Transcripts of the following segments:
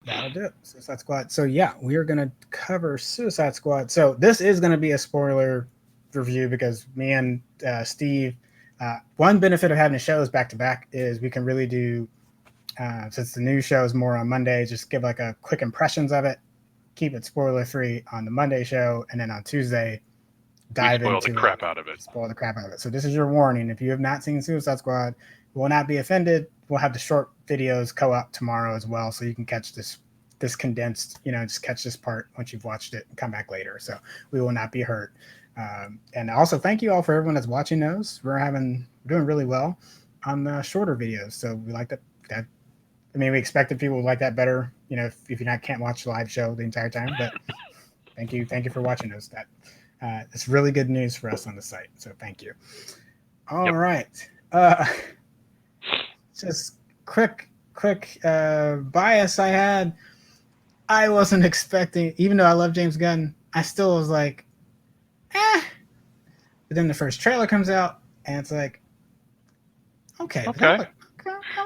That'll do it. Suicide Squad. So yeah, we are gonna cover Suicide Squad. So this is gonna be a spoiler review because me and Steve. One benefit of having the shows back to back is we can really do. Since the new show is more on Monday, just give like a quick impressions of it. Keep it spoiler free on the Monday show, and then on Tuesday, dive spoil into the crap out of it. Spoil the crap out of it. So this is your warning. If you have not seen Suicide Squad, you will not be offended. We'll have the short videos co-op tomorrow as well, so you can catch this condensed. Just catch this part once you've watched it and come back later. So we will not be hurt. And also thank you all for everyone that's watching those. We're doing really well on the shorter videos. So we like that. I mean, we expected people would like that better. If you can't watch the live show the entire time, but thank you for watching those. It's really good news for us on the site. So thank you. All right. Just quick bias I had. I wasn't expecting, even though I love James Gunn, I still was like, But then the first trailer comes out, and it's like, okay. That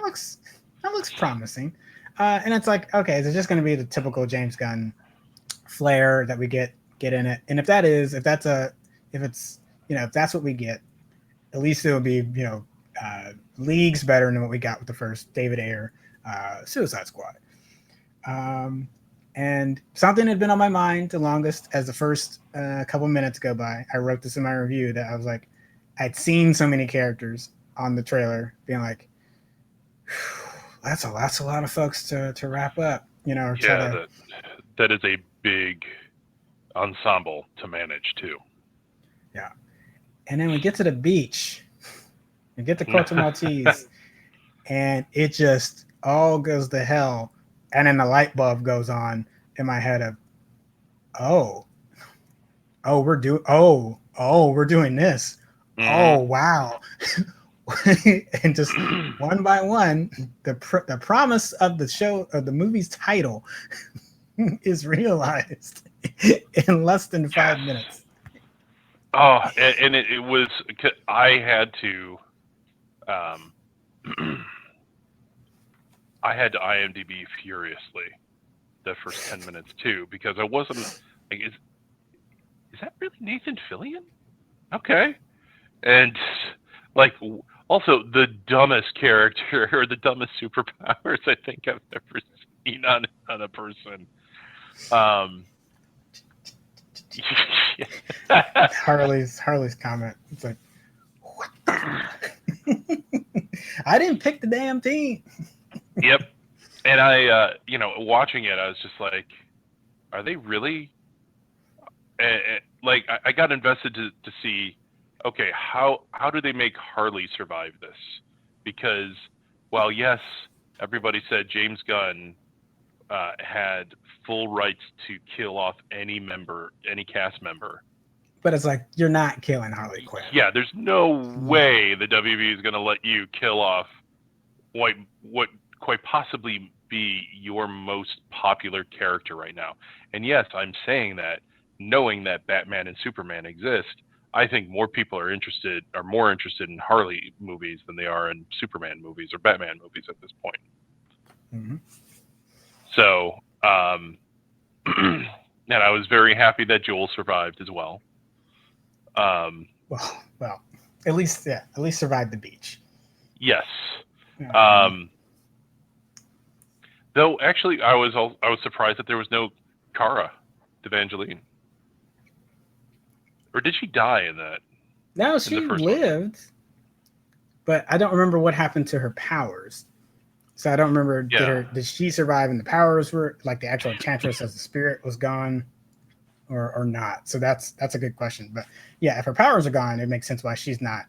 looks promising. And it's like, okay, is it just going to be the typical James Gunn flair that we get in it? And if that's what we get, at least it'll be leagues better than what we got with the first David Ayer Suicide Squad. And something had been on my mind the longest as the first couple minutes go by. I wrote this in my review that I was like, I'd seen so many characters on the trailer being like, that's a lot of folks to wrap up, that is a big ensemble to manage too. Yeah. And then we get to the beach, we get to Corto Maltese, and it just all goes to hell. And then the light bulb goes on in my head of, we're doing this. Oh, wow. And just one by one, the promise of the show, of the movie's title, is realized in less than 5 minutes. Oh, and it was, I had to IMDb furiously the first 10 minutes too, because I wasn't like, is that really Nathan Fillion? Okay. And like, also the dumbest character or the dumbest superpowers I think I've ever seen on a person. Harley's comment. It's like, what the? I didn't pick the damn team. Yep. And I, watching it, I was just like, are they really? Like, I got invested to see, okay, how do they make Harley survive this? Because while yes, everybody said James Gunn had full rights to kill off any cast member. But it's like, you're not killing Harley Quinn. Yeah, there's no way the WB is going to let you kill off what quite possibly be your most popular character right now. And yes, I'm saying that knowing that Batman and Superman exist. I think more people are more interested in Harley movies than they are in Superman movies or Batman movies at this point. Mm-hmm. So, and I was very happy that Joel survived as well. Well, at least survived the beach. Yes. Though actually, I was surprised that there was no Kara Evangeline. Or did she die in that? No, she lived, but I don't remember what happened to her powers. So I don't remember, did she survive and the powers were, like the actual Enchantress as the spirit was gone or not? So that's a good question. But yeah, if her powers are gone, it makes sense why she's not.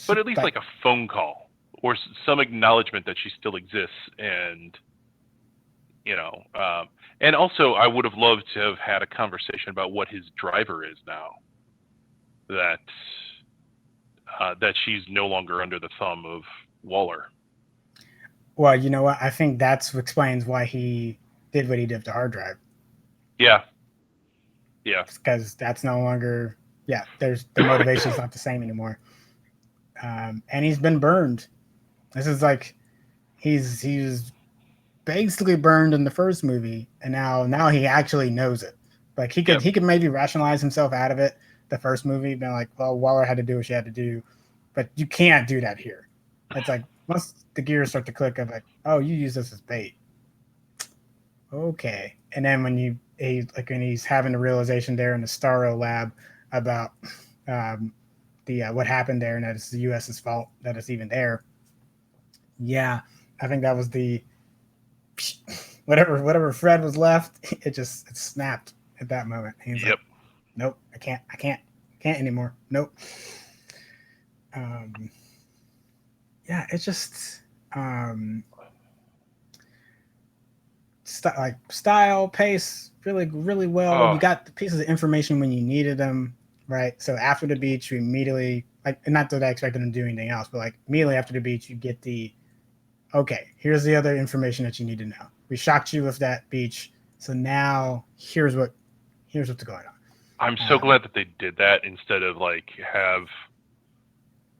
But at least like a phone call or some acknowledgement that she still exists. And, and also I would have loved to have had a conversation about what his driver is now. That she's no longer under the thumb of Waller. Well, you know what? I think that explains why he did what he did to hard drive. Yeah. Yeah. Because that's no longer. Yeah, the motivation's not the same anymore. And he's been burned. This is like he's basically burned in the first movie, and now he actually knows it. Like he could maybe rationalize himself out of it the first movie, being like, well, Waller had to do what she had to do, but you can't do that here. It's like once the gears start to click of like, oh, you use this as bait. Okay. And then when when he's having the realization there in the Starro lab about the what happened there and that it's the US's fault that it's even there. Yeah, I think that was the whatever Fred was left. It snapped at that moment. He's like, nope, I can't anymore. Nope. Yeah, it's just style, pace, really well. Oh. You got the pieces of information when you needed them, right? So after the beach, you immediately not that I expected them to do anything else, but like immediately after the beach, you get okay, here's the other information that you need to know. We shocked you with that beach, so now here's what's going on. I'm so glad that they did that instead of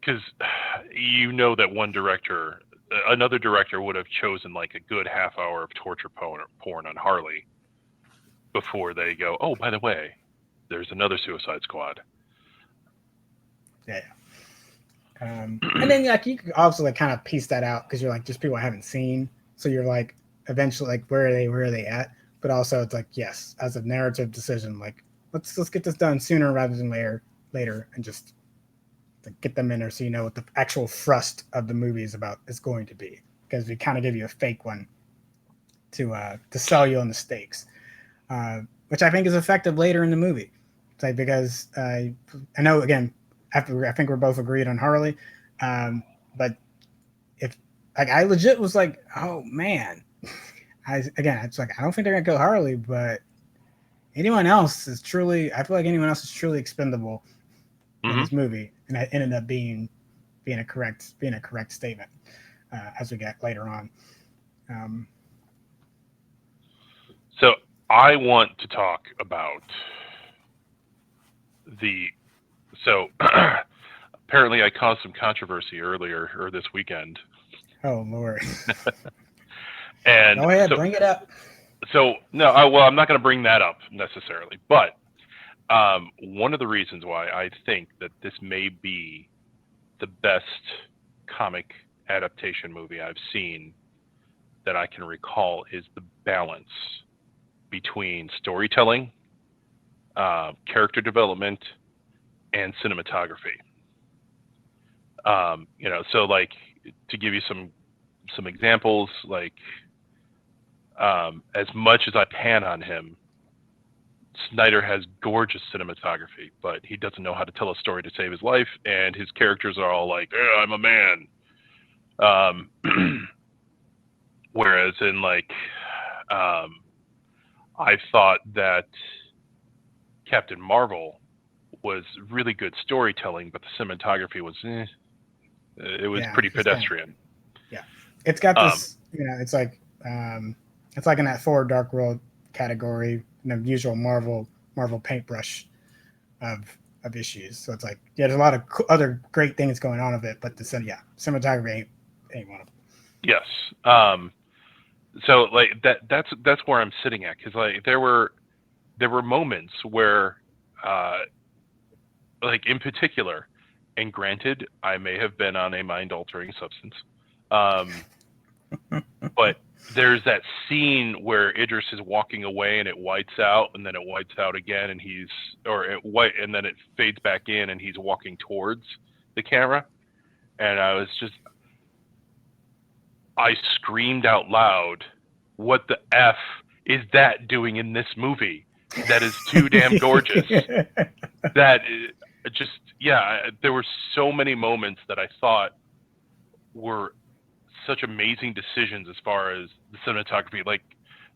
because that another director would have chosen like a good half hour of torture porn on Harley before they go, oh, by the way, there's another Suicide Squad. Yeah. And then you can also kind of piece that out because you're like just people I haven't seen, so you're like eventually like where are they at? But also it's like yes, as a narrative decision, like let's get this done sooner rather than later, and just get them in there so you know what the actual thrust of the movie is going to be, because we kind of give you a fake one to sell you on the stakes, which I think is effective later in the movie. It's like because I know again. I think we're both agreed on Harley, but if I legit was like, oh man, it's like I don't think they're gonna kill Harley, but anyone else is truly. I feel like anyone else is truly expendable in this movie, and that ended up being a correct statement as we get later on. So I want to talk about apparently I caused some controversy earlier or this weekend. Oh Lord. And go ahead, bring it up. So no, I'm not going to bring that up necessarily, but one of the reasons why I think that this may be the best comic adaptation movie I've seen that I can recall is the balance between storytelling, character development, and cinematography. So like to give you some examples, like as much as I pan on him, Snyder has gorgeous cinematography, but he doesn't know how to tell a story to save his life, and his characters are all like, I'm a man. Whereas in I thought that Captain Marvel was really good storytelling, but the cinematography was pretty pedestrian. It's got this, it's like in that Thor Dark World category, usual Marvel paintbrush of issues. So it's like there's a lot of other great things going on with it, but cinematography ain't one of them. Yes. So like that's where I'm sitting at, because like there were moments where like in particular, and granted, I may have been on a mind-altering substance, but there's that scene where Idris is walking away and it whites out, and then it whites out again, and and then it fades back in, and he's walking towards the camera, and I screamed out loud, "What the F is that doing in this movie? That is too damn gorgeous." There were so many moments that I thought were such amazing decisions as far as the cinematography, like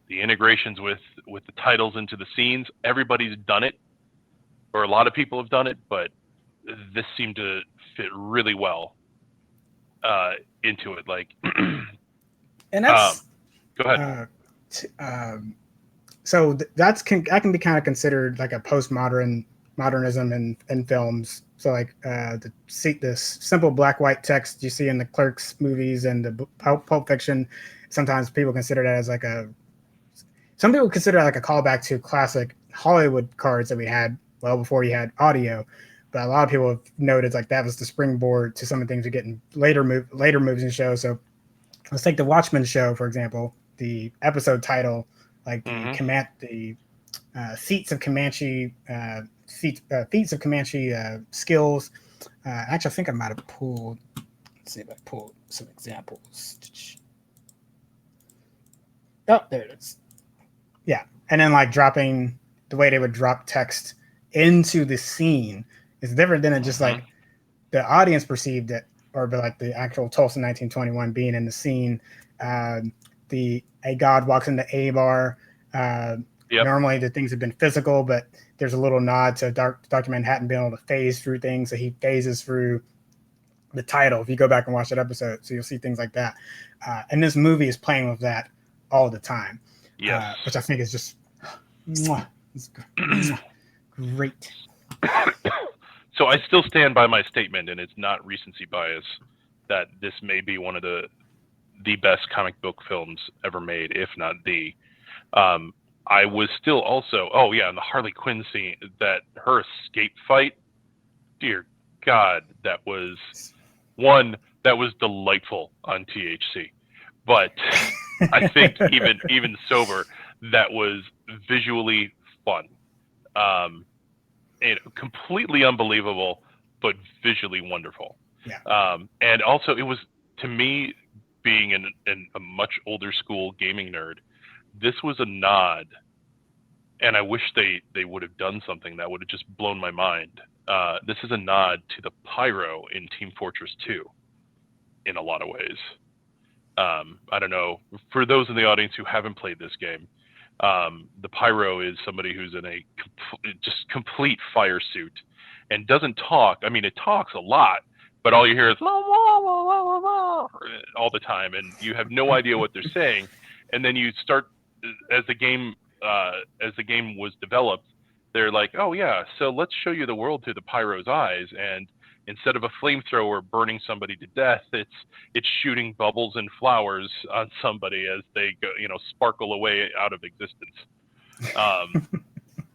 the integrations with the titles into the scenes. Everybody's done it, or a lot of people have done it, but this seemed to fit really well into it. Like, and that's go ahead. So that can be kind of considered like a postmodern modernism in films. So like the simple black white text you see in the Clerks movies and the Pulp Fiction, sometimes people consider that as like some people consider that like a callback to classic Hollywood cards that we had well before you had audio. But a lot of people have noted like that was the springboard to some of the things we get in later movies and shows. So let's take the Watchmen show, for example. The episode title, like the feats of Comanche skills. Actually, I think I might have pulled. Let's see if I pulled some examples. Oh, there it is. Yeah, and then like dropping the way they would drop text into the scene is different than it just like the audience perceived it, or like the actual Tulsa 1921 being in the scene. A god walks into a bar. Normally the things have been physical, but there's a little nod to Dr. Manhattan being able to phase through things. So he phases through the title. If you go back and watch that episode, so you'll see things like that. And this movie is playing with that all the time. Yes. Which I think is just great. So I still stand by my statement, and it's not recency bias, that this may be one of the best comic book films ever made, if not the. I was still also, and the Harley Quinn scene, that her escape fight, dear God, that was delightful on THC. But I think even sober, that was visually fun. Completely unbelievable, but visually wonderful. Yeah. And also, it was, to me, being a much older school gaming nerd, this was a nod, and I wish they would have done something that would have just blown my mind. This is a nod to the pyro in Team Fortress 2 in a lot of ways. I don't know, for those in the audience who haven't played this game, the pyro is somebody who's in a just complete fire suit and doesn't talk. I mean, it talks a lot, but all you hear is all the time, and you have no idea what they're saying. And then you start, as the game was developed, they're like, oh yeah, so let's show you the world through the pyro's eyes, and instead of a flamethrower burning somebody to death, it's shooting bubbles and flowers on somebody as they go, sparkle away out of existence.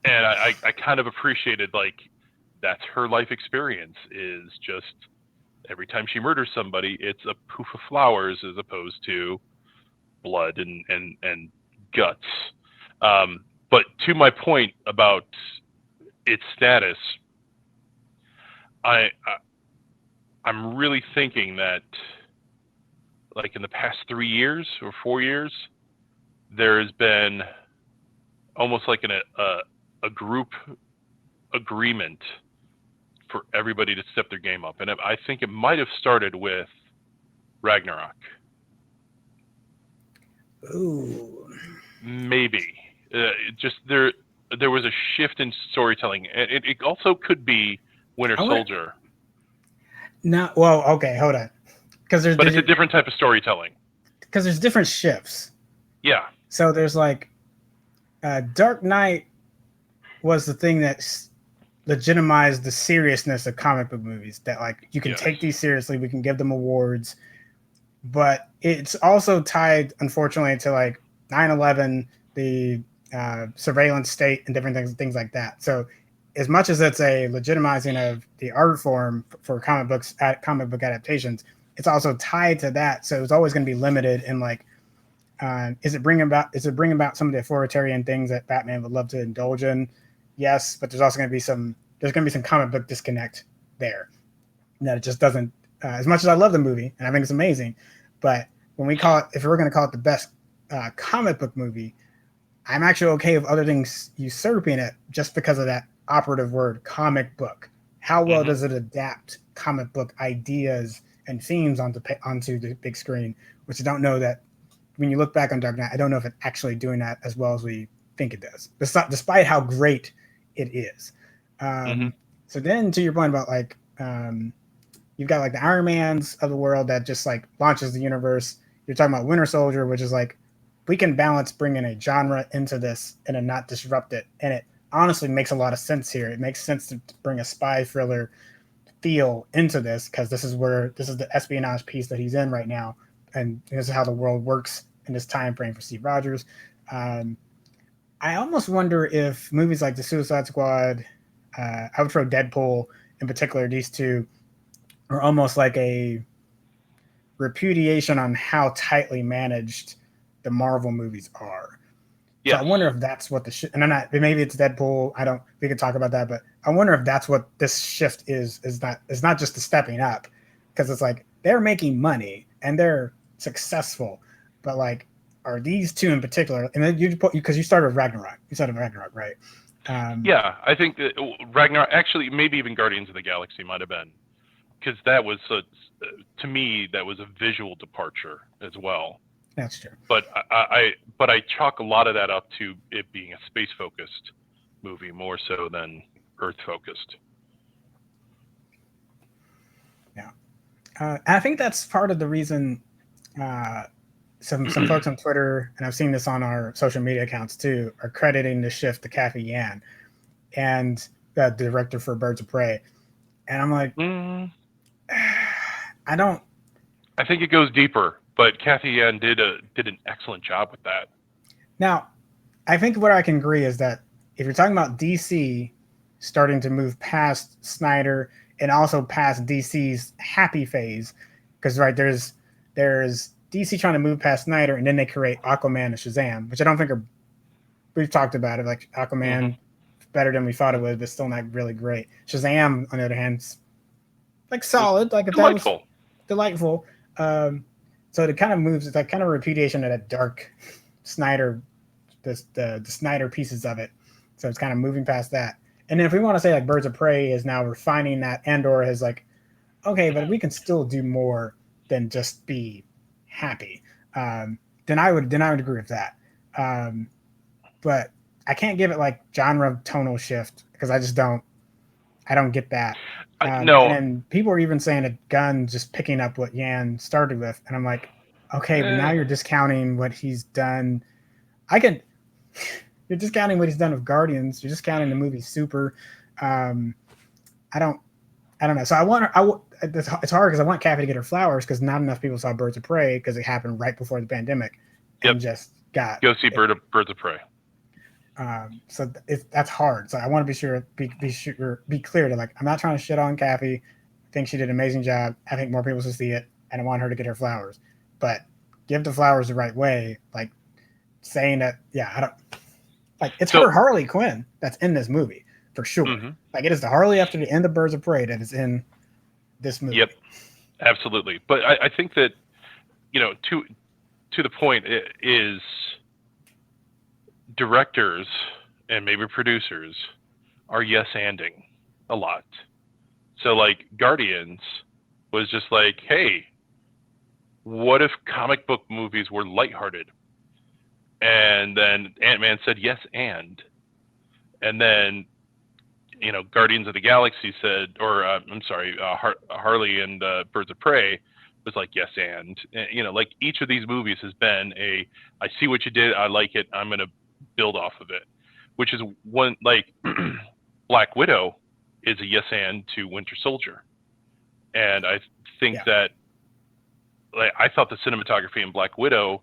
And I kind of appreciated, like, that's her life experience, is just every time she murders somebody, it's a poof of flowers as opposed to blood and guts. But to my point about its status, I'm really thinking that, like, in the past 3 years or 4 years, there has been almost like a group agreement for everybody to step their game up, and I think it might have started with Ragnarok. Ooh, maybe just there was a shift in storytelling, and it also could be Winter Soldier. No, well, okay, hold on, but it's a different type of storytelling. Because there's different shifts. Yeah. So there's like, Dark Knight was the thing that legitimized the seriousness of comic book movies. That like you can take these seriously, we can give them awards, but it's also tied, unfortunately, to like 9/11, the surveillance state, and different things like that. So as much as it's a legitimizing of the art form for comic book adaptations, it's also tied to that. So it's always going to be limited in like, is it bringing about some of the authoritarian things that Batman would love to indulge in? Yes, but there's also going to be some comic book disconnect there. That it just doesn't. As much as I love the movie and I think it's amazing, but when we call it, if we're going to call it the best comic book movie, I'm actually okay with other things usurping it just because of that operative word, comic book. How well does it adapt comic book ideas and themes onto the big screen? Which I don't know that when you look back on Dark Knight, I don't know if it's actually doing that as well as we think it does, despite how great it is. So then to your point about like, you've got like the Iron Mans of the world that just like launches the universe. You're talking about Winter Soldier, which is like, we can balance bringing a genre into this and not disrupt it, and it honestly makes a lot of sense here. It makes sense to bring a spy thriller feel into this because this is the espionage piece that he's in right now, and this is how the world works in this time frame for Steve Rogers. I almost wonder if movies like The Suicide Squad, I would throw Deadpool in particular, these two are almost like a repudiation on how tightly managed the Marvel movies are. So Yes. I wonder if that's what and I'm not, maybe it's Deadpool. We could talk about that, but I wonder if that's what this shift is not just the stepping up, because it's like they're making money and they're successful, but like, are these two in particular? And then because you started with Ragnarok, right? Yeah, I think that Ragnarok, actually, maybe even Guardians of the Galaxy might have been, because that was to me that was a visual departure as well. That's true. But I chalk a lot of that up to it being a space focused movie more so than Earth focused. Yeah, I think that's part of the reason. Some folks on Twitter, and I've seen this on our social media accounts too, are crediting the shift to Kathy Yan and the director for Birds of Prey. And I'm like, I don't. I think it goes deeper, but Kathy Yan did an excellent job with that. Now, I think what I can agree is that if you're talking about DC starting to move past Snyder and also past DC's happy phase, because right there's DC trying to move past Snyder, and then they create Aquaman and Shazam, which I don't think are. We've talked about it, like Aquaman, better than we thought it would, but still not really great. Shazam, on the other hand, like solid, like if delightful. That was delightful. So it kind of moves. It's like kind of a repudiation of that dark Snyder, the Snyder pieces of it. So it's kind of moving past that. And then if we want to say like Birds of Prey is now refining that, Andor is like, okay, but we can still do more than just be happy. Then I would agree with that. But I can't give it like genre tonal shift because I don't get that. No. And then people are even saying that Gunn just picking up what Yan started with, and I'm like, okay, but now you're discounting what he's done. You're discounting what he's done with Guardians. You're discounting the movie Super. I don't know. So it's hard because I want Kathy to get her flowers because not enough people saw Birds of Prey because it happened right before the pandemic, and just got go see Birds of Prey. So that's hard. So I want to be clear to like, I'm not trying to shit on Kathy. I think she did an amazing job. I think more people should see it, and I want her to get her flowers. But give the flowers the right way. Like saying that, I don't like it's her Harley Quinn that's in this movie for sure. Mm-hmm. Like it is the Harley after the end of Birds of Prey that is in this movie. Yep, absolutely. But I think that to the point is. Directors and maybe producers are yes-anding a lot. So like Guardians was just like, hey, what if comic book movies were lighthearted? And then Ant-Man said yes and then Guardians of the Galaxy said, or I'm sorry, Harley and Birds of Prey was like yes and like each of these movies has been I see what you did, I like it, I'm gonna build off of it, which is one like Black Widow is a yes and to Winter Soldier, and I think that like I thought the cinematography in Black Widow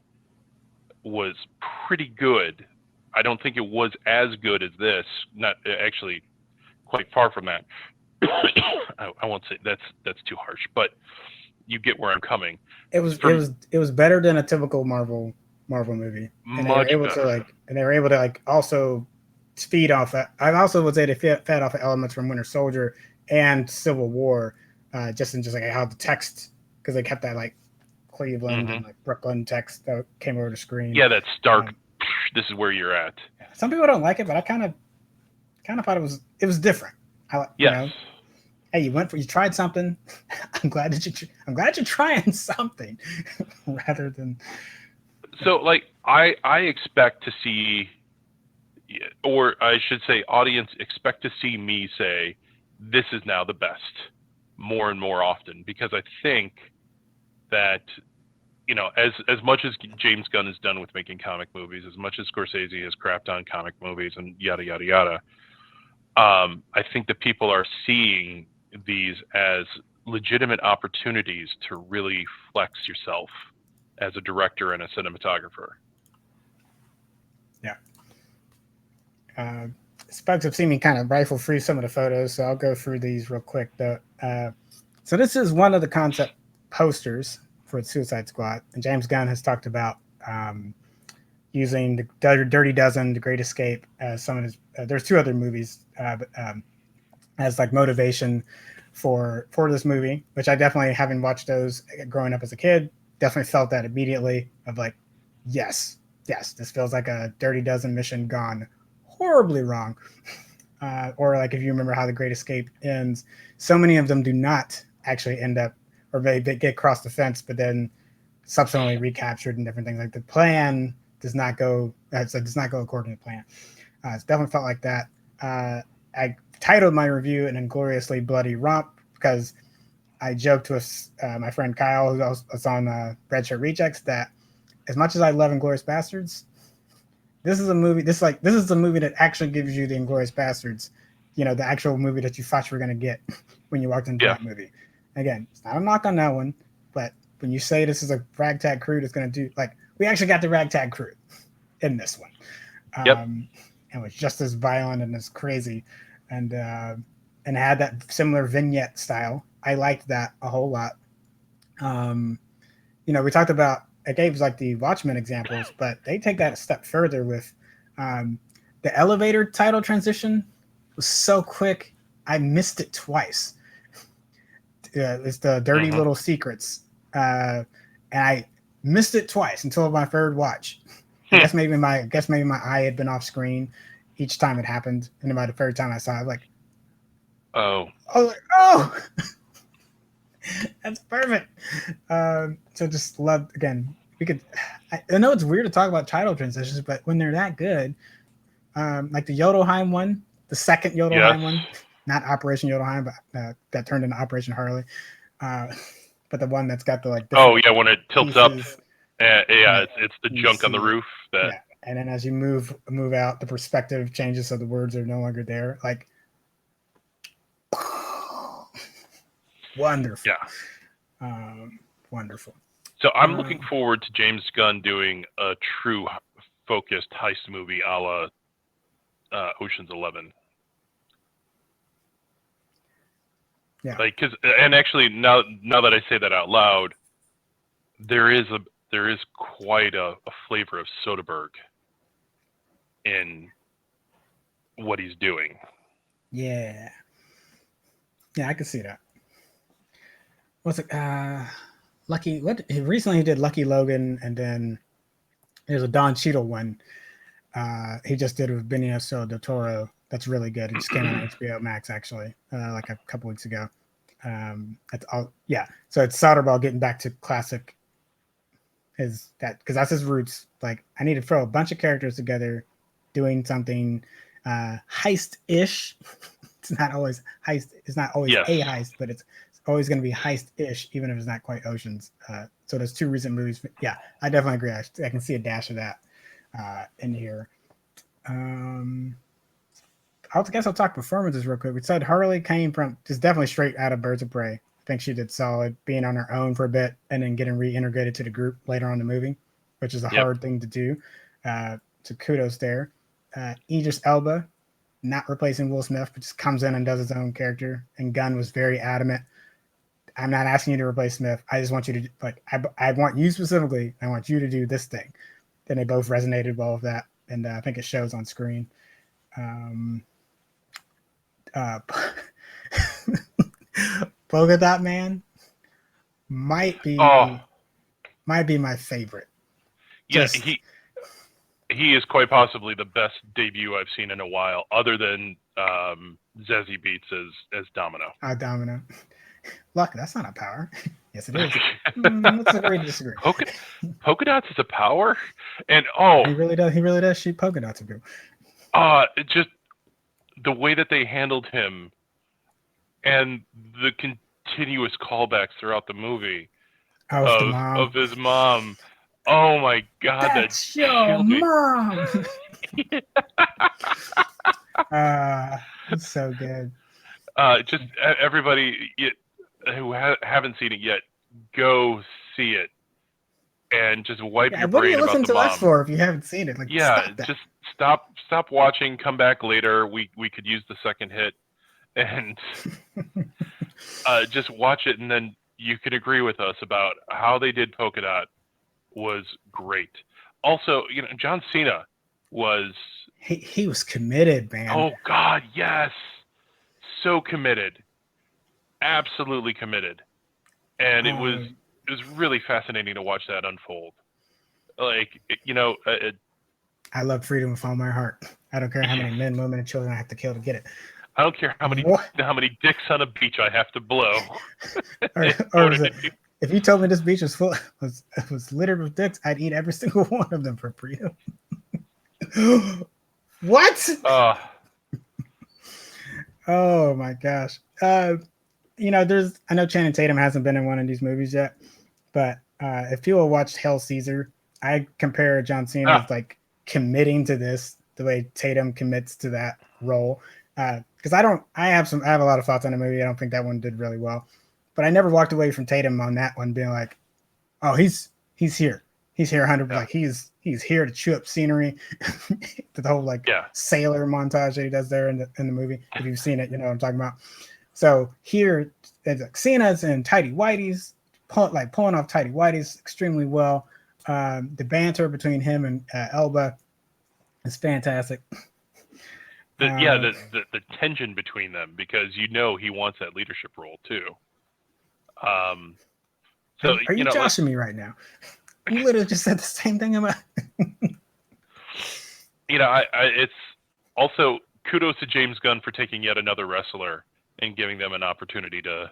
was pretty good. I don't think it was as good as this. Not actually, quite far from that. I won't say that's too harsh, but you get where I'm coming. It was better than a typical Marvel movie, and they were able to also feed off that. I also would say they fed off of elements from Winter Soldier and Civil War, just like how the text, because they kept that like Cleveland and like Brooklyn text that came over the screen. Yeah, that stark. This is where you're at. Some people don't like it, but I kind of thought it was different. Hey, you tried something. I'm glad you're trying something, rather than. So, like, I expect to see, or I should say, audience expect to see me say, "This is now the best," more and more often, because I think that you know, as much as James Gunn has done with making comic movies, as much as Scorsese has crapped on comic movies and yada yada yada, I think that people are seeing these as legitimate opportunities to really flex yourself as a director and a cinematographer. Yeah. Folks have seen me kind of rifle through some of the photos, so I'll go through these real quick. So this is one of the concept posters for Suicide Squad, and James Gunn has talked about using the Dirty Dozen, The Great Escape, as some of his. There's two other movies, but as like motivation for this movie, which I definitely, having watched those growing up as a kid, definitely felt that immediately of like, yes, this feels like a Dirty Dozen mission gone horribly wrong. Or like if you remember how The Great Escape ends, so many of them do not actually end up, or they get across the fence, but then subsequently recaptured and different things. Like the plan does not go according to plan. It's definitely felt like that. I titled my review "An Ingloriously Bloody Romp" because I joked with my friend Kyle, who was on Red Shirt Rejects, that as much as I love Inglourious Bastards, this is a movie. This is a movie that actually gives you the Inglourious Bastards, you know, the actual movie that you thought you were going to get when you walked into that movie. Again, it's not a knock on that one, but when you say this is a ragtag crew that's going to do, like, we actually got the ragtag crew in this one. And it was just as violent and as crazy, and had that similar vignette style. I liked that a whole lot. You know, we talked about, I gave like the Watchmen examples, but they take that a step further with the elevator title transition was so quick. I missed it twice. It's the Dirty Little Secrets. And I missed it twice until my third watch. I guess maybe my eye had been off screen each time it happened. And by the third time I saw it, like, oh, that's perfect. So just love, again, I know it's weird to talk about title transitions, but when they're that good, like the Jotunheim one, the second Jotunheim one, not Operation Jotunheim, but that turned into Operation Harley. But the one that's got the like. When it tilts pieces, up, it's the junk on the roof. And then as you move out, the perspective changes, so the words are no longer there. Like, wonderful. Wonderful. So I'm looking forward to James Gunn doing a true focused heist movie a la Ocean's 11. Yeah. Like, and actually now that I say that out loud, there is quite a flavor of Soderbergh in what he's doing. Yeah, I can see that. What's it? Lucky. What? Recently he did Lucky Logan, and then there's a Don Cheadle one. He just did with Benicio del Toro. That's really good. It just came on HBO Max actually, like a couple weeks ago. That's all. Yeah. So it's Soderbergh getting back to classic. Because that's his roots. Like, I need to throw a bunch of characters together, doing something heist-ish. It's not always heist. It's not always a heist, but it's always going to be heist-ish, even if it's not quite Oceans. So there's two recent movies. Yeah, I definitely agree. I can see a dash of that in here. I guess I'll talk performances real quick. We said Harley came from just definitely straight out of Birds of Prey. I think she did solid, being on her own for a bit and then getting reintegrated to the group later on in the movie, which is a hard thing to do. So kudos there. Idris Elba, not replacing Will Smith, but just comes in and does his own character. And Gunn was very adamant. I'm not asking you to replace Smith. I just want you to, like, I want you specifically. I want you to do this thing. And they both resonated well with that. And I think it shows on screen. Polka Dot Man might be my favorite. Yeah, he is quite possibly the best debut I've seen in a while, other than Zazie Beetz as Domino. Domino. Look, that's not a power. Yes, it is. Let's agree to disagree. Polka dots is a power, and he really does shoot polka dots at people. Just the way that they handled him, and the continuous callbacks throughout the movie. Oh, the mom. of his mom. Oh my god, that That's your chilled me. mom. It's so good. Just everybody who haven't seen it yet, go see it and just wipe Yeah, your what are you brain about listening the to us mom. for if you haven't seen it? Like, Yeah, stop that. just stop watching. Come back later. We could use the second hit, and just watch it, and then you could agree with us about how they did Polka Dot was great. Also, John Cena was. He was committed, man. Oh God, yes, so committed, absolutely committed, and it was really fascinating to watch that unfold. Like I love freedom with all my heart. I don't care how many men, women, and children I have to kill to get it. I don't care how many dicks on a beach I have to blow. or was it, if you told me this beach was littered with dicks, I'd eat every single one of them for freedom. What? Oh my gosh. I know Channing Tatum hasn't been in one of these movies yet, but if people watched Hail Caesar, I compare John Cena's like committing to this the way Tatum commits to that role. Because I have a lot of thoughts on the movie. I don't think that one did really well, but I never walked away from Tatum on that one being like, oh, he's here. He's here 100%. Like he's here to chew up scenery. The whole sailor montage that he does there in the movie. If you've seen it, you know what I'm talking about. So here, Cena's in tighty whities, pulling off tighty whities extremely well. The banter between him and Elba is fantastic. The tension between them, because he wants that leadership role too. So are you joshing me right now? You literally just said the same thing about. It's also kudos to James Gunn for taking yet another wrestler and giving them an opportunity to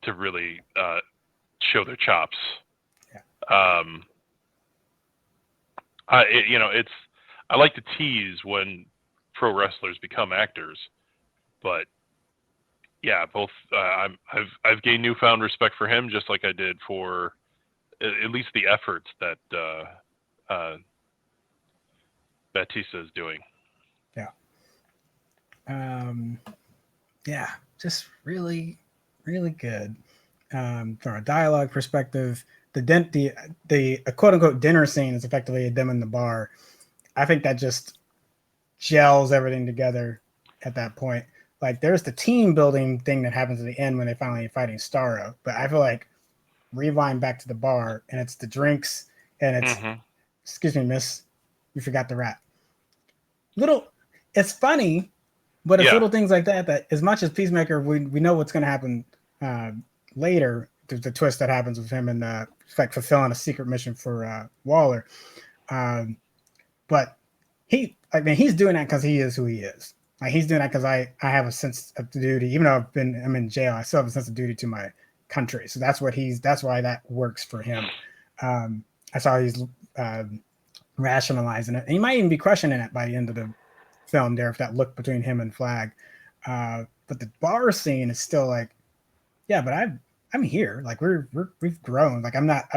really show their chops. Yeah. I like to tease when pro wrestlers become actors, but yeah, both I've gained newfound respect for him, just like I did for at least the efforts that Batista is doing. Yeah, just really, really good. From a dialogue perspective, the quote unquote dinner scene is effectively them in the bar. I think that just gels everything together at that point. Like there's the team building thing that happens at the end when they finally fighting Starro, but I feel like rewind back to the bar and it's the drinks and it's excuse me, miss, you forgot the rap. It's funny, but it's little things like that as much as Peacemaker, we know what's going to happen later. There's the twist that happens with him and like fulfilling a secret mission for Waller. But he's doing that because he is who he is. Like he's doing that because I have a sense of duty, even though I'm in jail, I still have a sense of duty to my country. So that's why that works for him. That's how he's rationalizing it. And he might even be questioning it by the end of the film there, if that look between him and Flag. But the bar scene is still like, yeah, but I'm here. Like we've grown. Like I'm not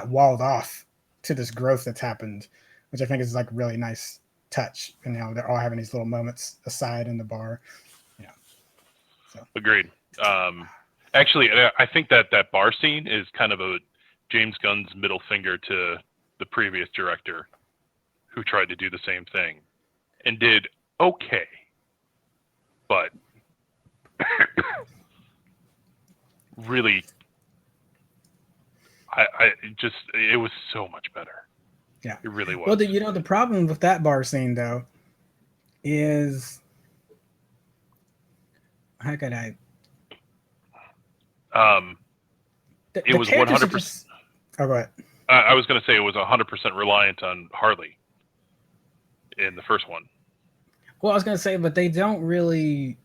walled off to this growth that's happened, which I think is like a really nice touch. And they're all having these little moments aside in the bar. So agreed. Actually, I think that bar scene is kind of a James Gunn's middle finger to the previous director, who tried to do the same thing and did okay, but really, it was so much better. Yeah, it really was. Well, the problem with that bar scene though is, how could I? It was 100%. Oh, go ahead. I was going to say it was 100% reliant on Harley in the first one. Well, I was going to say, but they don't really.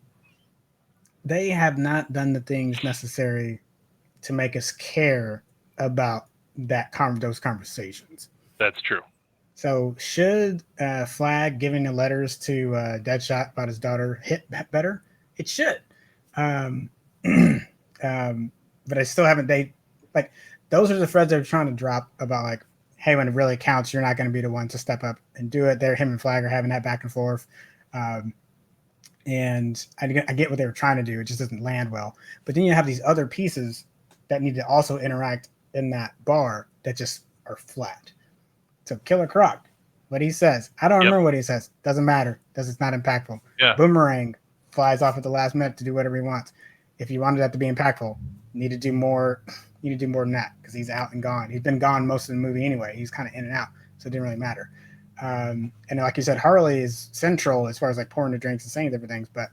They have not done the things necessary to make us care about those conversations. That's true. So should Flag giving the letters to Deadshot about his daughter hit better? It should. but I still haven't. They like those are the threads they're trying to drop about like, hey, when it really counts, you're not going to be the one to step up and do it. Him and Flag are having that back and forth. And I get what they were trying to do. It just doesn't land well. But then you have these other pieces that need to also interact in that bar that just are flat. So Killer Croc, what he says, I don't remember what he says. Doesn't matter. It's not impactful. Yeah. Boomerang flies off at the last minute to do whatever he wants. If you wanted that to be impactful, you need to do more. You need to do more than that because he's out and gone. He's been gone most of the movie anyway. He's kind of in and out, so it didn't really matter. And like you said, Harley is central as far as like pouring the drinks and saying different things. But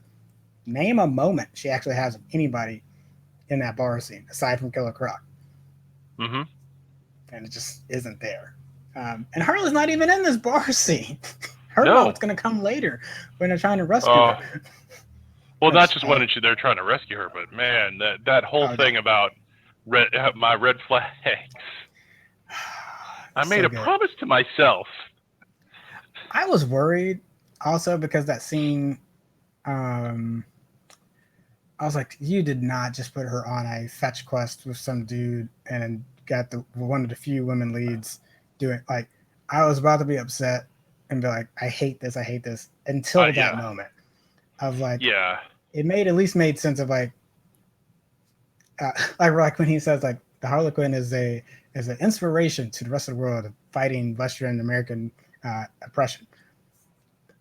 name a moment she actually has of anybody in that bar scene aside from Killer Croc. Mm-hmm. And it just isn't there. And Harley's not even in this bar scene. Her moment's going to come later when they're trying to rescue her. Well, not just when they're trying to rescue her, but man, that whole thing about my red flags. I made a promise to myself. I was worried also because that scene, I was like, you did not just put her on a fetch quest with some dude and got one of the few women leads doing like, I was about to be upset and be like, I hate this until that moment of like, it at least made sense of like when he says like the Harlequin is an inspiration to the rest of the world of fighting Western American oppression.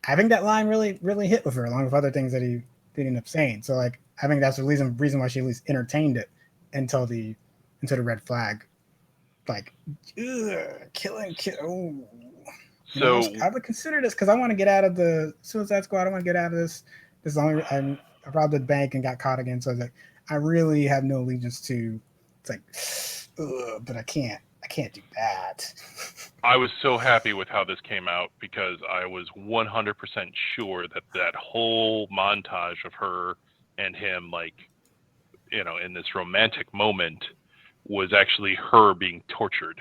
I think that line really, really hit with her, along with other things that he ended up saying. So like, I think that's the reason why she at least entertained it until the red flag, like killing. Oh. So I would consider this because I want to get out of the Suicide Squad. I want to get out of this. This is only I robbed the bank and got caught again. So I was like, I really have no allegiance to. It's like, but I can't do that. I was so happy with how this came out because I was 100% sure that whole montage of her and him, like, in this romantic moment, was actually her being tortured,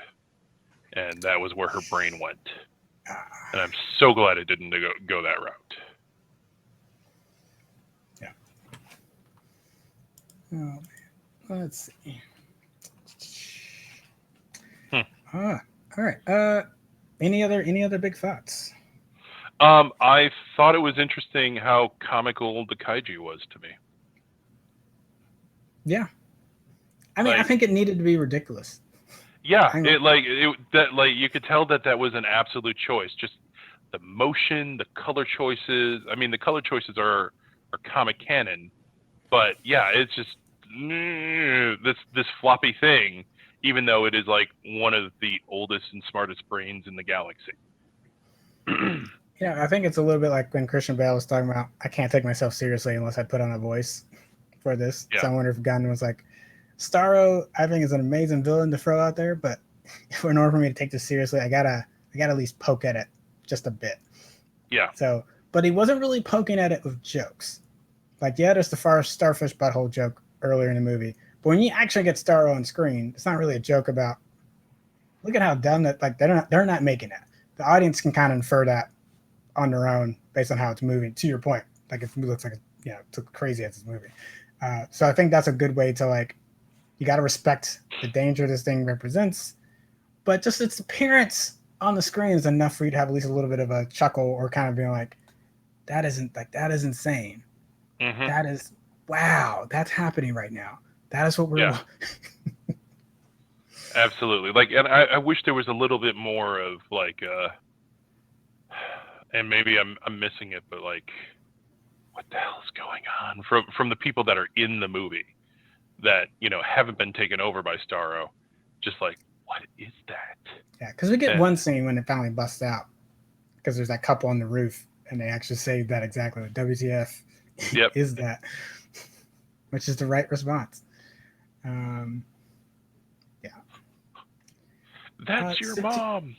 and that was where her brain went. And I'm so glad it didn't go that route. Yeah. Oh, let's see. All right. Any other big thoughts? I thought it was interesting how comical the kaiju was to me. Yeah. I mean, I think it needed to be ridiculous. Yeah, you could tell that was an absolute choice. Just the motion, the color choices. I mean, the color choices are comic canon, but yeah, it's just this floppy thing. Even though it is like one of the oldest and smartest brains in the galaxy. Yeah, I think it's a little bit like when Christian Bale was talking about, I can't take myself seriously unless I put on a voice for this. Yeah. So I wonder if Gunn was like, Starro, I think is an amazing villain to throw out there, but in order for me to take this seriously, I gotta at least poke at it just a bit. Yeah. So, but he wasn't really poking at it with jokes. Like, yeah, there's the starfish butthole joke earlier in the movie. But when you actually get Starro on screen, it's not really a joke about. Look at how dumb that. Like they're not making that. The audience can kind of infer that on their own based on how it's moving. To your point, like if it looks like it's crazy as it's moving. So I think that's a good way to like. You got to respect the danger this thing represents, but just its appearance on the screen is enough for you to have at least a little bit of a chuckle or kind of being like, that is insane. Mm-hmm. That is wow. That's happening right now. That is what we're. Yeah. Absolutely. Like, and I wish there was a little bit more of like, and maybe I'm missing it, but like, what the hell is going on from the people that are in the movie that haven't been taken over by Starro? Just like, what is that? Yeah, because we get one scene when it finally busts out, because there's that couple on the roof, and they actually say that exactly. WTF is that? Which is the right response. Yeah. That's your mom.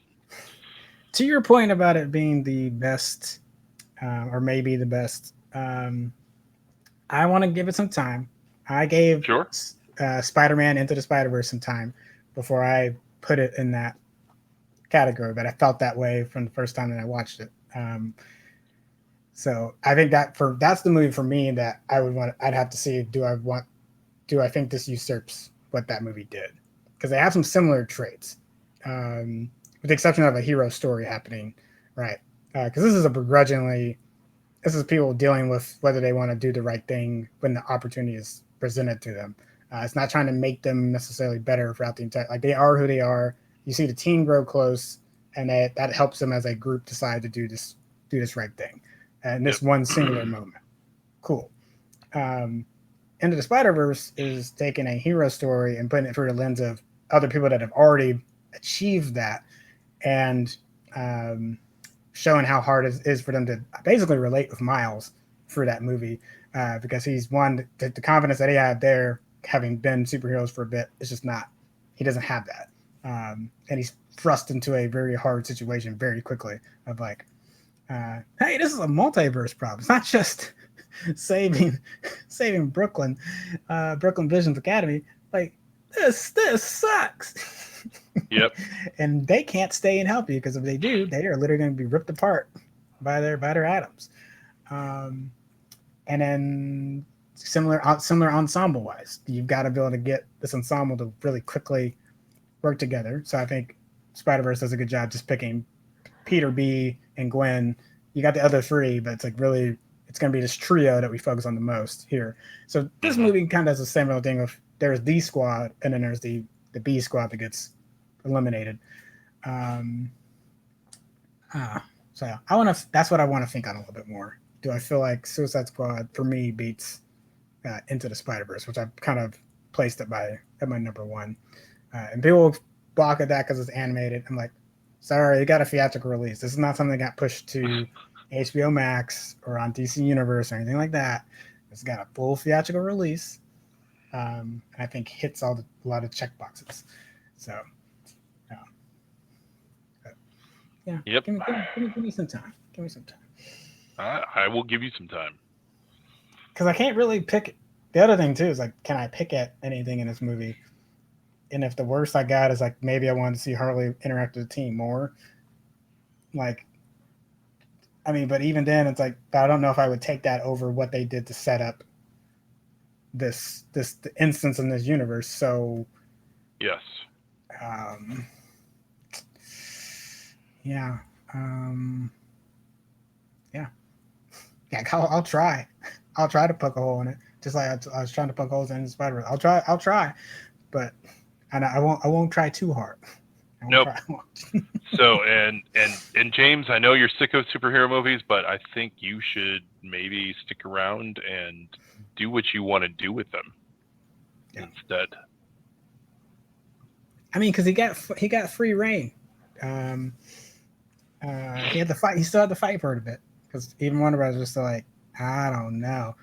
To your point about it being the best, or maybe the best, I want to give it some time. I gave Spider-Man Into the Spider-Verse some time before I put it in that category, but I felt that way from the first time that I watched it. So I think that's the movie for me that I'd have to see. Do I think this usurps what that movie did, because they have some similar traits, with the exception of a hero story happening, right? Because this is people dealing with whether they want to do the right thing when the opportunity is presented to them. It's not trying to make them necessarily better throughout the entire. Like, they are who they are. You see the team grow close, and that helps them as a group decide to do this right thing, and this one singular moment. Cool. Into the Spider-Verse is taking a hero story and putting it through the lens of other people that have already achieved that, and showing how hard it is for them to basically relate with Miles through that movie, because he's the confidence that he had there, having been superheroes for a bit, it's just not. He doesn't have that, and he's thrust into a very hard situation very quickly. Of like, hey, this is a multiverse problem. It's not just saving Brooklyn Visions Academy. Like, this sucks. Yep. And they can't stay and help you, because if they do, they are literally going to be ripped apart by their atoms. And then similar ensemble wise, you've got to be able to get this ensemble to really quickly work together. So I think Spider-Verse does a good job just picking Peter B and Gwen. You got the other three, but it's like really, it's going to be this trio that we focus on the most here. So this movie kind of does the similar thing of, there's the squad, and then there's the B squad that gets eliminated. So that's what I want to think on a little bit more. Do I feel like Suicide Squad for me beats Into the Spider-Verse, which I've kind of placed it at my number one. And people balk at that because it's animated. I'm like, sorry, you got a theatrical release. This is not something that got pushed to HBO Max or on DC Universe or anything like that. It's got a full theatrical release. I think hits a lot of check boxes. So, yeah. Yep. Give me some time. Give me some time. I will give you some time. Because I can't really pick. The other thing too is like, can I pick at anything in this movie? And if the worst I got is like, maybe I wanted to see Harley interact with the team more. Like, I mean, but even then, it's like, I don't know if I would take that over what they did to set up this instance in this universe. So, yes. Yeah. I'll try. I'll try to poke a hole in it, just like I was trying to poke holes in the Spider-Verse. I'll try, but I won't try too hard. Nope. So and James, I know you're sick of superhero movies, but I think you should maybe stick around and do what you want to do with them instead. I mean, because he got free reign. He had to fight. He still had to fight for it a bit, because even Warner Bros. Was still like, I don't know,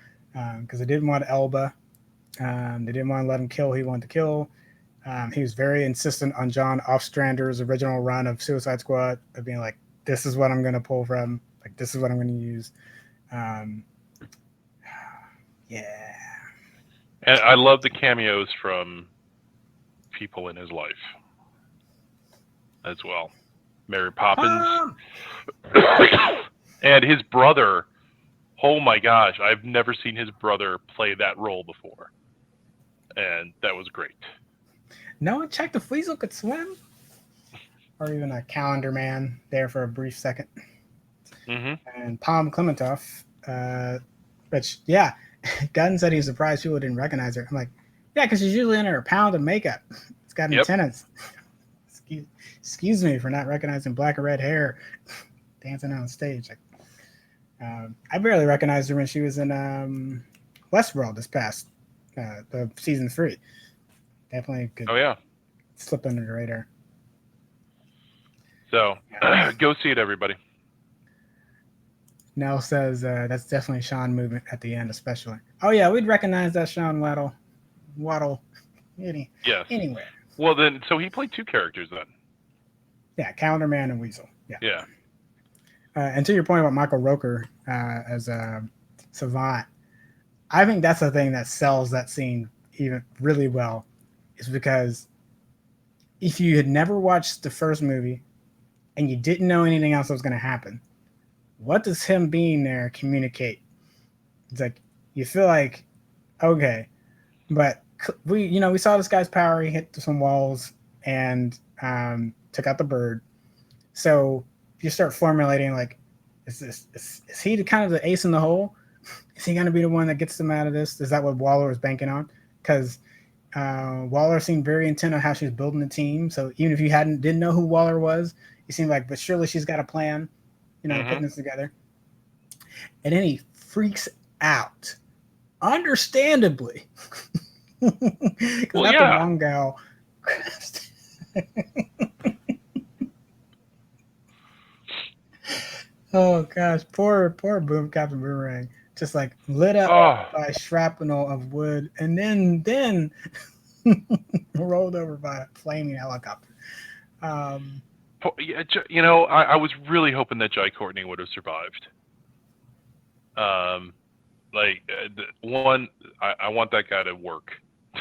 because they didn't want Elba. They didn't want to let him kill who he wanted to kill. He was very insistent on John Ostrander's original run of Suicide Squad, of being like, this is what I'm going to pull from. Like, this is what I'm going to use. Yeah. And I love the cameos from people in his life as well. Mary Poppins. And his brother. Oh my gosh, I've never seen his brother play that role before. And that was great. No one checked if Weasel could swim? Or even a calendar man there for a brief second. Mm-hmm. And Palm Clementoff, which, yeah, Gunn said he was surprised people didn't recognize her. I'm like, yeah, because she's usually under a pound of makeup. It's got antennas. Excuse me for not recognizing black and red hair dancing on stage. Like, I barely recognized her when she was in Westworld this past the season 3. Definitely could slip under the radar. So go see it, everybody. Nell says that's definitely Sean movement at the end, especially. Oh yeah, we'd recognize that Sean Waddle anywhere. Well then, so he played 2 characters then. Yeah, Calendar Man and Weasel. Yeah. And to your point about Michael Rooker as a Savant, I think that's the thing that sells that scene even really well, is because if you had never watched the first movie and you didn't know anything else was going to happen, what does him being there communicate? It's like, you feel like, okay, but we saw this guy's power. He hit some walls and took out the bird. So you start formulating like, is he the kind of the ace in the hole? Is he going to be the one that gets them out of this? Is that what Waller was banking on? Because Waller seemed very intent on how she's building the team. So even if you didn't know who Waller was, you seemed like, but surely she's got a plan, putting this together. And then he freaks out, understandably. Well, yeah. The wrong gal. Oh gosh, poor Captain Boomerang, just like lit up by shrapnel of wood, and then rolled over by a flaming helicopter. I was really hoping that Jai Courtney would have survived. I want that guy to work. I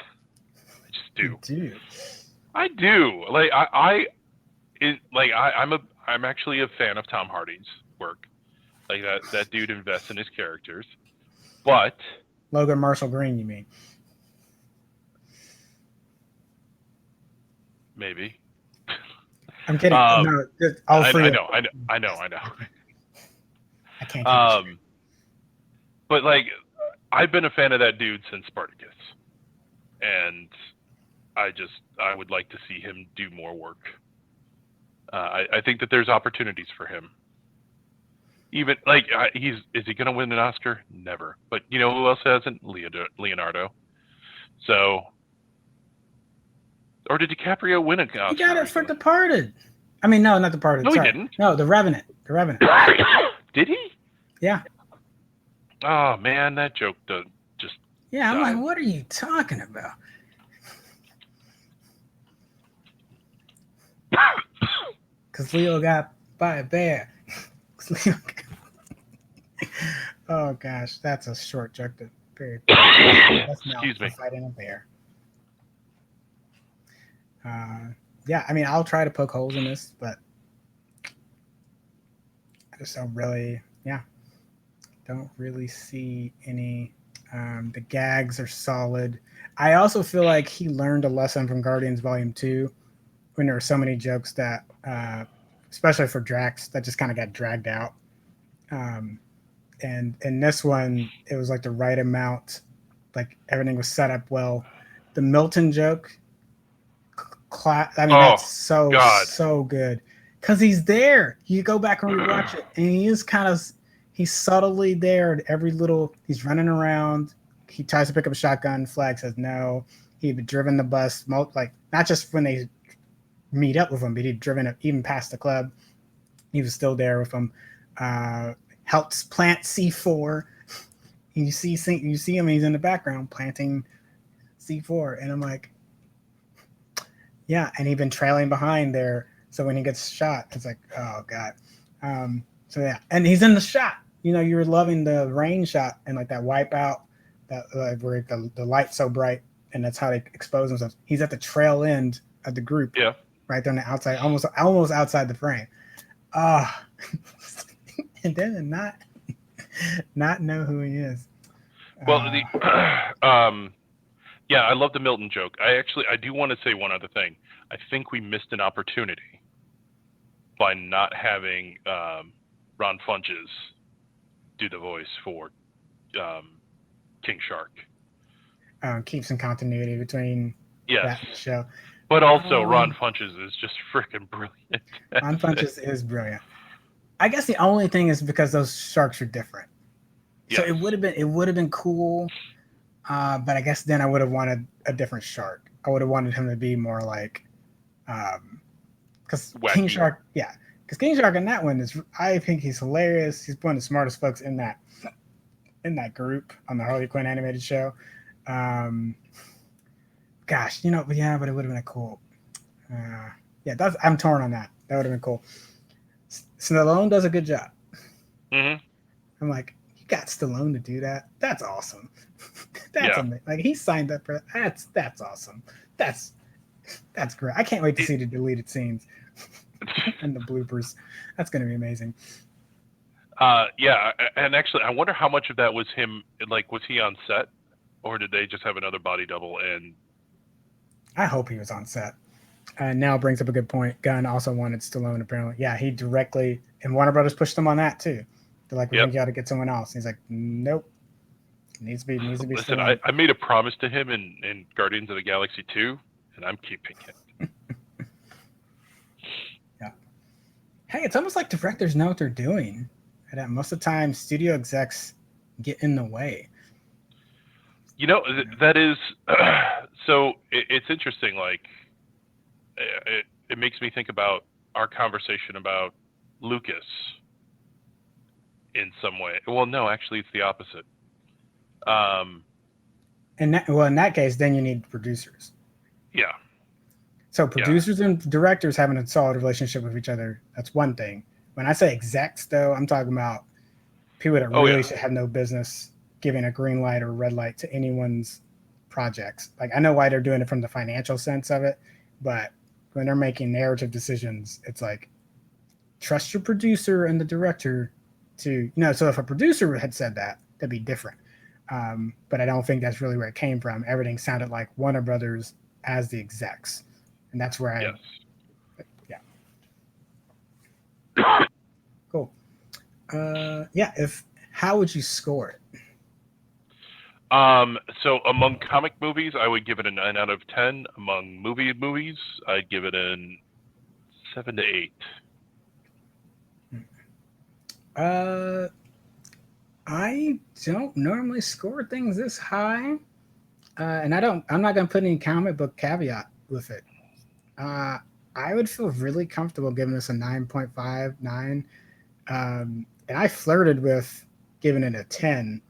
just do. You do. I do. I'm actually a fan of Tom Hardy's work. Like that dude invests in his characters. But Logan Marshall Green, you mean? Maybe. I'm kidding. No, all three. I know. I can't. But I've been a fan of that dude since Spartacus, and I would like to see him do more work. I think that there's opportunities for him. Even is he going to win an Oscar? Never. But you know who else hasn't? Leonardo. So, or did DiCaprio win an Oscar? He got it for Departed. I mean, no, not Departed. No, Sorry. he didn't. No, The Revenant. The Revenant. Did he? Yeah. Oh man, that joke just. Yeah, I'm like, what are you talking about? Because Leo got by a bear. Oh gosh, that's a short joke. Excuse me. Fighting a bear. Yeah, I mean, I'll try to poke holes in this, but I just don't really see any. The gags are solid. I also feel like he learned a lesson from Guardians Volume 2 when there were so many jokes that, especially for Drax, that just kind of got dragged out. And in this one, it was like the right amount. Like everything was set up well. The Milton joke, that's so good because he's there. You go back and rewatch it, and he's subtly there at every little. He's running around. He tries to pick up a shotgun. Flag says no. He'd driven the bus, not just when they meet up with him, but he'd driven it even past the club. He was still there with him. Helps plant C4. You see him. He's in the background planting C4, and I'm like, yeah. And he'd been trailing behind there, so when he gets shot, it's like, oh god. So yeah, and he's in the shot. You're loving the rain shot and like that wipeout, that where the light's so bright, and that's how they expose themselves. He's at the trail end of the group. Yeah. Right there on the outside, almost outside the frame. And then not know who he is. Well, yeah, I love the Milton joke. I do want to say one other thing. I think we missed an opportunity by not having Ron Funches do the voice for King Shark. Keeps some continuity between that show. But also, Ron Funches is just freaking brilliant. Ron Funches is brilliant. I guess the only thing is because those sharks are different. Yes. So it would have been cool, but I guess then I would have wanted a different shark. I would have wanted him to be more like, because King Shark, because King Shark in that one I think he's hilarious. He's one of the smartest folks in that group on the Harley Quinn animated show. Gosh, but it would have been a cool. I'm torn on that. That would have been cool. Stallone does a good job. Mm-hmm. I'm like, you got Stallone to do that? That's awesome. That's amazing. Like he signed up for that. That's awesome. That's great. I can't wait to see the deleted scenes and the bloopers. That's going to be amazing. Yeah, and actually, I wonder how much of that was him. Like, was he on set? or did they just have another body double? And I hope he was on set. Now brings up a good point. Gunn also wanted Stallone, apparently. Yeah, he directly, and Warner Brothers pushed him on that too. They're like, we think you got to get someone else. And he's like, nope. Needs to be listen, Stallone. I made a promise to him in Guardians of the Galaxy 2, and I'm keeping it. Yeah. Hey, it's almost like directors know what they're doing. And most of the time, studio execs get in the way. You know, that is so. It's interesting. Like, it makes me think about our conversation about Lucas in some way. Well, no, actually, it's the opposite. In that case, then you need producers. Yeah. So producers and directors having a solid relationship with each other, that's one thing. When I say execs, though, I'm talking about people that really should have no business giving a green light or red light to anyone's projects. Like, I know why they're doing it from the financial sense of it, but when they're making narrative decisions, it's like, trust your producer and the director to, so if a producer had said that, that'd be different. But I don't think that's really where it came from. Everything sounded like Warner Brothers as the execs. And that's where Cool. How would you score it? So among comic movies, I would give it a 9 out of 10. Among movies, I'd give it a 7 to 8. I don't normally score things this high. And I'm not going to put any comic book caveat with it. I would feel really comfortable giving this a 9.5, 9. And I flirted with giving it a 10.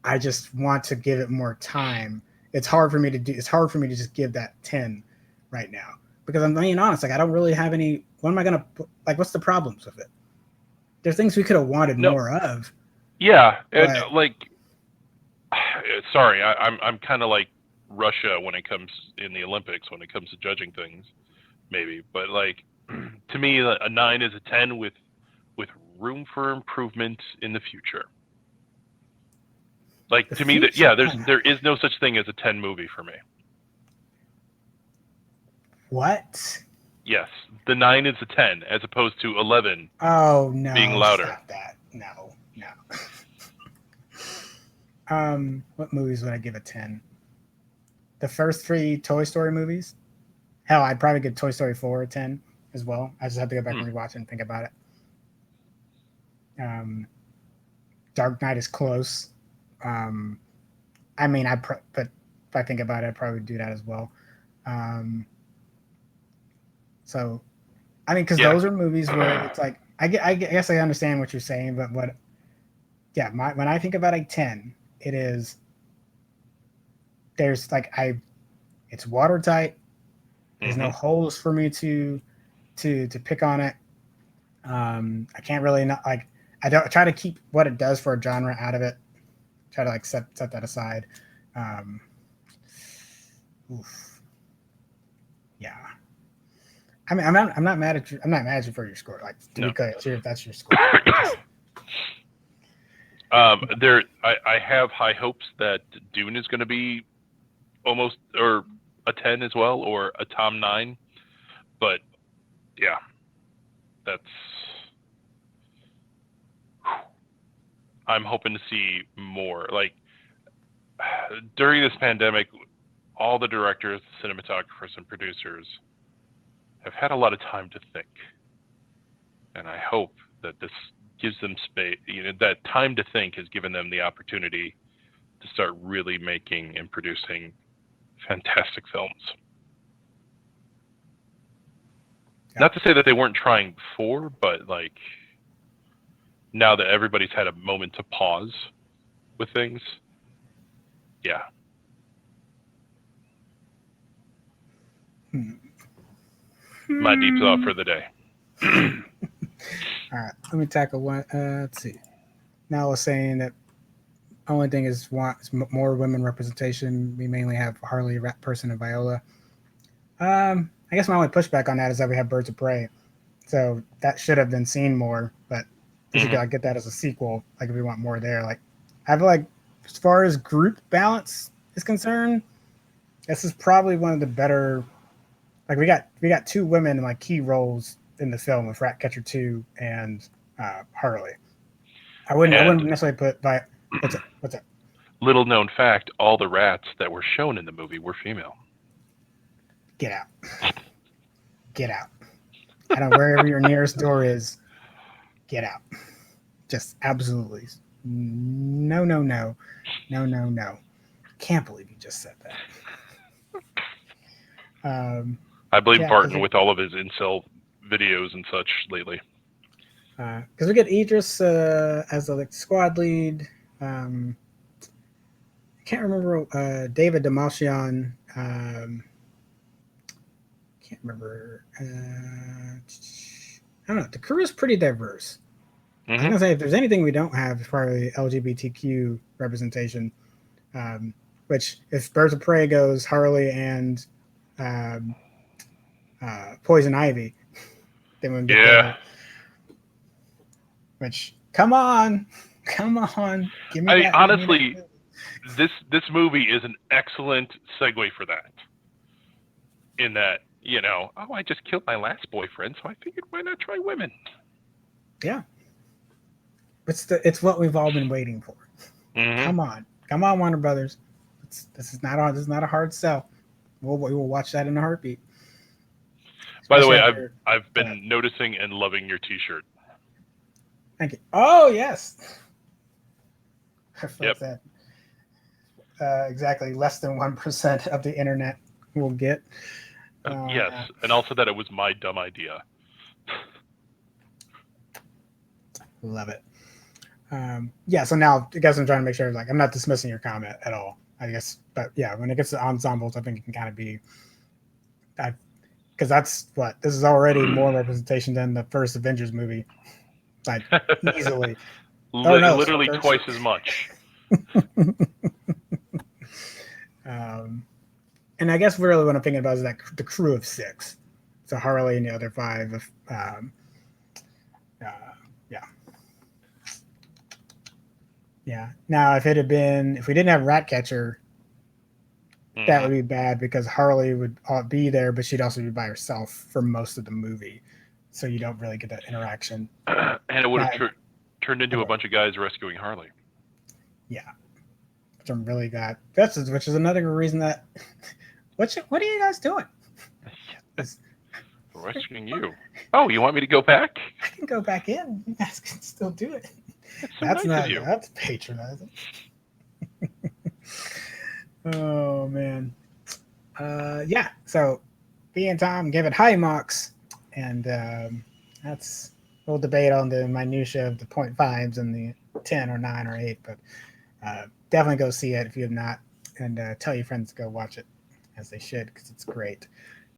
I just want to give it more time. It's hard for me to just give that 10 right now, because I'm being honest. Like, I don't really have any. What am I gonna like? What's the problems with it? There's things we could have wanted more of. Yeah, and sorry, I'm kind of like Russia when it comes in the Olympics when it comes to judging things, maybe. But like, to me, a 9 is a 10 with room for improvement in the future. Like, to me, there is no such thing as a 10 movie for me. What? Yes, the 9 is a 10 as opposed to 11. Oh no! Being louder. Stop that! No. What movies would I give a 10? The first 3 Toy Story movies. Hell, I'd probably give Toy Story 4 a 10 as well. I just have to go back and rewatch it and think about it. Dark Knight is close. I mean, but if I think about it, I'd probably do that as well. So, I mean, because those are movies where it's like, I guess I understand what you're saying, but when I think about a 10, it is, there's like, it's watertight. There's no holes for me to pick on it. I can't really I try to keep what it does for a genre out of it. Try to set that aside. Yeah. I mean, I'm not mad at you. I'm not mad at you for your score. Like, to be clear, if that's your score. I have high hopes that Dune is going to be almost or a 10 as well, or a Tom 9. But yeah, I'm hoping to see more. Like, during this pandemic, all the directors, cinematographers, and producers have had a lot of time to think. And I hope that this gives them space, that time to think has given them the opportunity to start really making and producing fantastic films. Yeah. Not to say that they weren't trying before, but like, now that everybody's had a moment to pause with things, yeah. My deep thought for the day. All right, let me tackle one. Let's see. Now I was saying that only thing is more women representation. We mainly have Harley, a rap person, and Viola. I guess my only pushback on that is that we have Birds of Prey, so that should have been seen more. But we should get that as a sequel. Like, if we want more there, like, I feel like as far as group balance is concerned, this is probably one of the better. Like we got two women in like key roles in the film with Ratcatcher 2 and Harley. I wouldn't necessarily put by what's up? Little known fact: all the rats that were shown in the movie were female. Get out. Get out. I don't know, wherever your nearest door is, get out. Just absolutely. No. Can't believe you just said that. I blame Barton with all of his incel videos and such lately. Because we get Idris as the squad lead. I can't remember David Damalchian. Can't remember. I don't know. The crew is pretty diverse. I was gonna say if there's anything we don't have as far as LGBTQ representation, which if Birds of Prey goes Harley and Poison Ivy, then we'll get there. Which come on, give me that. Honestly, this movie is an excellent segue for that. In that, I just killed my last boyfriend, so I figured why not try women? Yeah. It's what we've all been waiting for. Come on, Warner Brothers. This is not a hard sell. We will watch that in a heartbeat. By the way, I've been noticing and loving your T-shirt. Thank you. Oh yes. Yep. That. Exactly, less than 1% of the internet will get. Yes, and also that it was my dumb idea. Love it. Yeah, so now I guess I'm trying to make sure I'm not dismissing your comment at all, I guess. But yeah, when it gets to ensembles, I think it can kind of be that, because this is already more representation than the first Avengers movie, like easily. Literally twice as much. And I guess really what I'm thinking about is like the crew of 6, so Harley and the other 5. Yeah. Now, if we didn't have Ratcatcher, that would be bad because Harley would be there, but she'd also be by herself for most of the movie, so you don't really get that interaction. And it would have turned into a bunch of guys rescuing Harley. Yeah, which I'm really glad. Which is another reason that. What are you guys doing? Rescuing you. Oh, you want me to go back? I can go back in. You guys can still do it. That's nice of you. That's patronizing. Oh man. Yeah. So, B and Tom give it high marks, and that's we'll debate on the minutia of the 0.5s and the 10 or 9 or 8, but definitely go see it if you have not, and tell your friends to go watch it, as they should, because it's great.